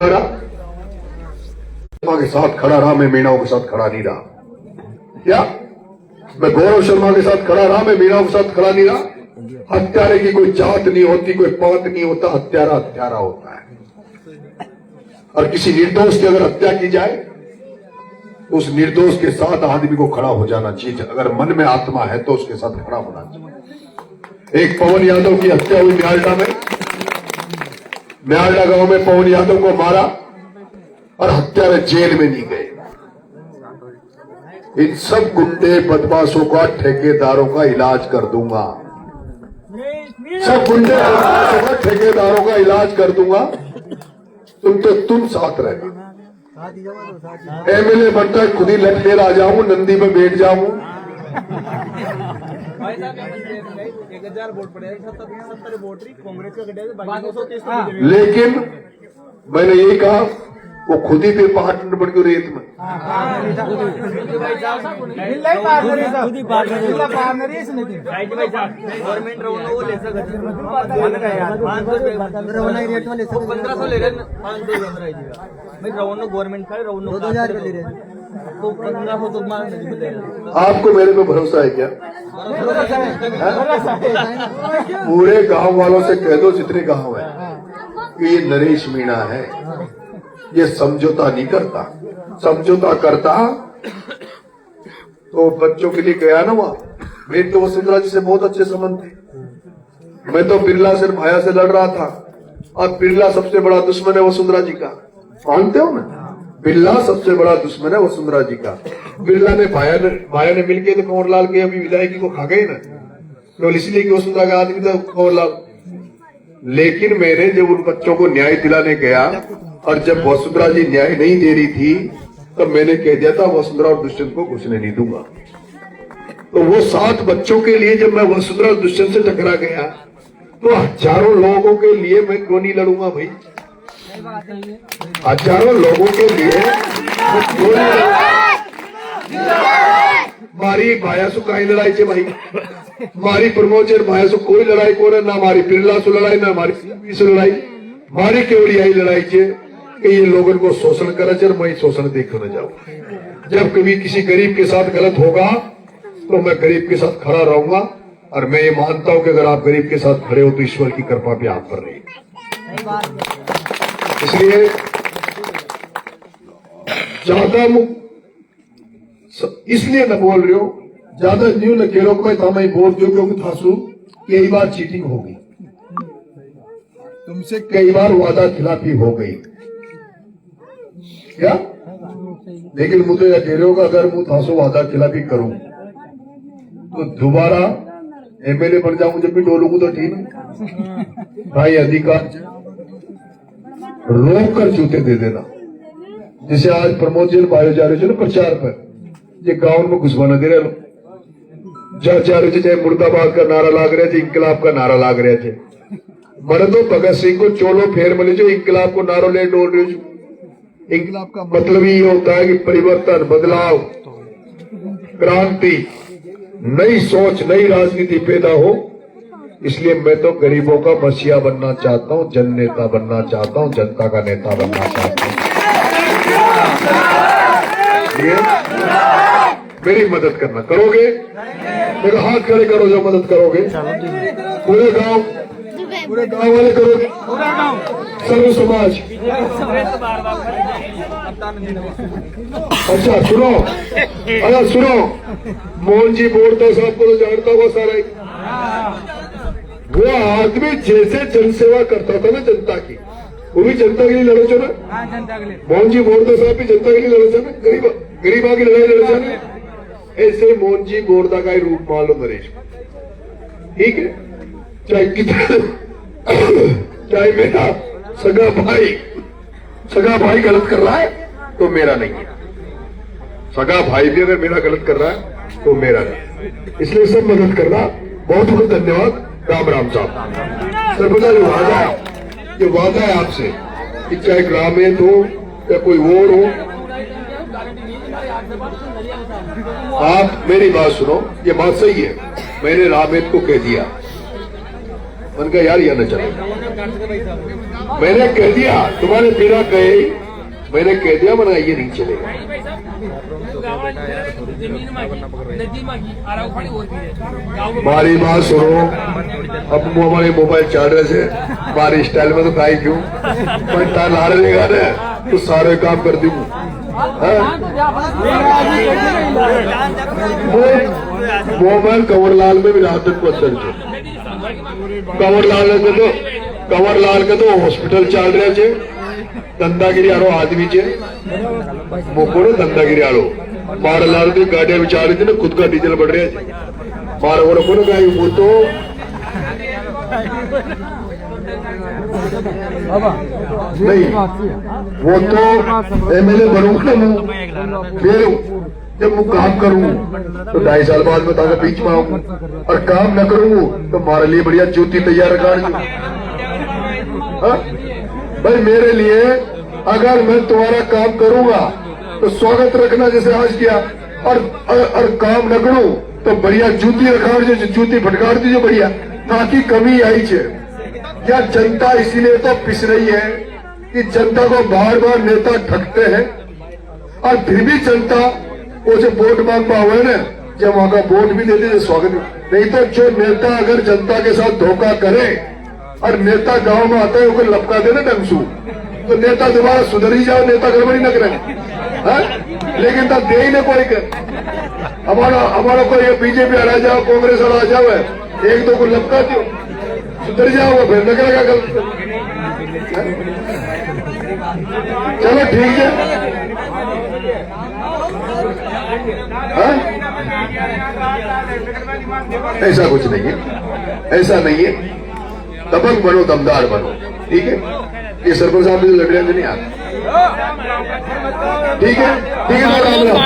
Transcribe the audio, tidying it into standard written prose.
के साथ खड़ा रहा, मैं मीणाओं के साथ खड़ा नहीं रहा। क्या मैं गौरव शर्मा के साथ खड़ा रहा, मैं मीणाओं के साथ खड़ा नहीं रहा? हत्यारे की कोई जात नहीं होती, कोई पात नहीं होता, हत्यारा हत्यारा होता है। और किसी निर्दोष की अगर हत्या की जाए तो उस निर्दोष के साथ आदमी को खड़ा हो जाना चाहिए। अगर मन में आत्मा है तो उसके साथ खड़ा होना चाहिए। एक पवन यादव की हत्या हुई न्यालडा में, न्यालडा गांव में पवन यादव को मारा और हत्यारे जेल में नहीं गए। इन सब गुंडे बदमाशों का, ठेकेदारों का इलाज कर दूंगा। सब गुंडे बदमाशों का, ठेकेदारों का इलाज कर दूंगा। तुम साथ रहना। एमएलए बनता है खुद ही लट लेकर आ जाऊं, नंदी में बैठ जाऊं। 1000 वोट पड़े, 70 वोट कांग्रेस का, लेकिन मैंने यही कहा वो खुद ही फिर पार्टनर बन गए रेत में। गवर्नमेंट वो ले सकते 1500 ले रहे, 500 भाई रवनो गवर्नमेंट का, रवनो 2000 ले रहे तो 1500 तो मांग नहीं मिलेगा। आपको मेरे पे भरोसा है क्या? पूरे गांव वालों से कह दो जितने गांव है कि ये नरेश मीणा है, ये समझौता नहीं करता। समझौता करता तो बच्चों के लिए गया ना वहां। मेरे तो वसुंधरा जी से बहुत अच्छे संबंध थे। मैं तो बिरला से भाया से लड़ रहा था और बिरला सबसे बड़ा दुश्मन है वसुंधरा जी का, मानते हो ना? बिरला सबसे बड़ा दुश्मन है वसुंधरा जी का। बिरला ने भाया ने मिलके तो कंवरलाल के अभी विधायकी को खा गए ना, तो इसलिए कि वसुंधरा का आदमी था कंवरलाल। लेकिन मैंने जब उन बच्चों को न्याय दिलाने गया और जब वसुंधरा जी न्याय नहीं दे रही थी तो मैंने कह दिया था वसुंधरा और दुष्यंत को घुसने नहीं दूंगा। तो वो 7 बच्चों के लिए जब मैं वसुंधरा और दुष्यंत से टकरा गया तो हजारों लोगों के लिए मैं क्यों नहीं लड़ूंगा भाई? हजारों लोगों के लिए मैं क्यों नहीं लड़ूंगा? मारी भाया सु कहीं लड़ाई छे भाई, मारी प्रमोचर भाया सु कोई लड़ाई को ना मारी बिरला सु लड़ाई ना मारी से लड़ाई। मारी केवल यही लड़ाई छे कि ये लोगों को शोषण करे, मैं शोषण देखने न जाऊं। जब कभी किसी गरीब के साथ गलत होगा तो मैं गरीब के साथ खड़ा रहूंगा। और मैं ये मानता हूं कि अगर आप गरीब के साथ खड़े हो तो ईश्वर की कृपा भी आप पर रही। इसलिए ज्यादा इसलिए न बोल रहे हो, ज्यादा न्यू न कह रहे हो, मैं बोल दो क्योंकि थासू कई बार चीटिंग हो गई, तुमसे कई बार वादा खिलाफी हो गई क्या? लेकिन मुझे यह कह रहे हो अगर मैं थासो वादा खिलाफी करूं तो दोबारा एमएलए बन जाऊं, जब भी डोलूंगा तो ठीक भाई। अधिकार रोक कर जूते दे देना। जैसे आज प्रमोद जी बायो जा रहे थे ना प्रचार पर, ये गांव में घुसवाना दे रहे लोग जा रहे थे, चाहे मुर्दाबाद का नारा लाग रहे थे, इंकलाब का नारा लाग रहे थे। मर तो भगत सिंह को चोलो फेर मिले जो इंकलाब को नारो ले डोल रहे हो। इंकलाब का मतलब ही ये होता है कि परिवर्तन, बदलाव, क्रांति, नई सोच, नई राजनीति पैदा हो। इसलिए मैं तो गरीबों का मसीहा बनना चाहता हूं, जन नेता बनना चाहता हूं, जनता का नेता बनना चाहता हूं। मेरी मदद करना करोगे? मेरा हाथ खड़े करो जो मदद करोगे। पूरे गांव वाले करोगे, सर्व समाज। अच्छा सुनो, अरे सुनो, मोहन जी बोलता साहब को तो जानता हुआ सारा ही। वो आदमी जैसे जनसेवा करता था ना जनता की, वो भी जनता के लिए लड़े थे ना। मोहन जी बोरदा साहब भी जनता के लिए लड़े थे ना, गरीबा की लड़ाई लड़े थे ना। ऐसे मोहन जी बोरदा का ही रूप मान लो नरेश, ठीक है? चाहे कितना, चाहे मेरा सगा भाई गलत कर रहा है तो मेरा नहीं है। सगा भाई भी अगर मेरा गलत कर रहा है तो मेरा नहीं। इसलिए सब मदद करना। बहुत बहुत धन्यवाद। राम राम साहब। सर्वदा ये वादा है आपसे कि चाहे ग्रामीण हो या कोई और हो, आप मेरी बात सुनो। ये बात सही है, मैंने रामेद को कह दिया, मन का यार यह न चले। मैंने कह दिया तुम्हारे बिना कहे, मैंने कह दिया मना ये नहीं चलेगा। मारी बात सुनो, अब हमारे मोबाइल चाल रहे थे, हमारी स्टाइल में तो खाई क्यों, मैं ताल हार लेगा ना तो सारे काम कर दूँ। मोबाइल कंवरलाल में विरासत को अंदर છે, कंवरलाल के तो हॉस्पिटल चाल रहे છે, धंधागिरी आरो आदमी છે, मोकोड़े धंधागिरी आरो मार लाल की गाड़ियां बिचार रही थी ना, खुद का डीजल बढ़ रहा है मार वो को ना वो तो नहीं, वो तो एमएलए बनूंगा ना फिर जब मैं काम करूं तो 2.5 साल बाद मैं ताकि बीच में आऊंगा, और काम न करूं तो हमारे लिए बढ़िया जूती तैयार कर भाई। मेरे लिए अगर मैं तुम्हारा काम करूंगा तो स्वागत रखना जैसे आज किया, और काम न करूं तो बढ़िया जूती रखाड़ जो जूती फटकार दीजिए बढ़िया, ताकि कमी आई है। क्या जनता इसीलिए तो पिस रही है कि जनता को बार बार नेता ठगते हैं, और फिर भी जनता वो जो वोट मांगता हुआ है ना, जब वहां का वोट भी दे दीजिए स्वागत। नहीं तो जो नेता अगर जनता के साथ धोखा करे और नेता गांव में आता है उसको लपका देना डंगसू, तो नेता दोबारा सुधर ही जाओ, नेता गड़बड़ी न करे। लेकिन तब दे ही ना कोई कर, हमारा कोई बीजेपी हरा जाओ, कांग्रेस हरा जाओ, एक दो को लपका दो, सुधर जाओ, फिर न करेगा गलत। चलो ठीक है, ऐसा कुछ नहीं है, ऐसा नहीं है। दबंग बनो, दमदार बनो, ठीक है। ये सरपंच साहब मुझे लड़ रहे नहीं आते, ठीक है, ठीक है। राम राम।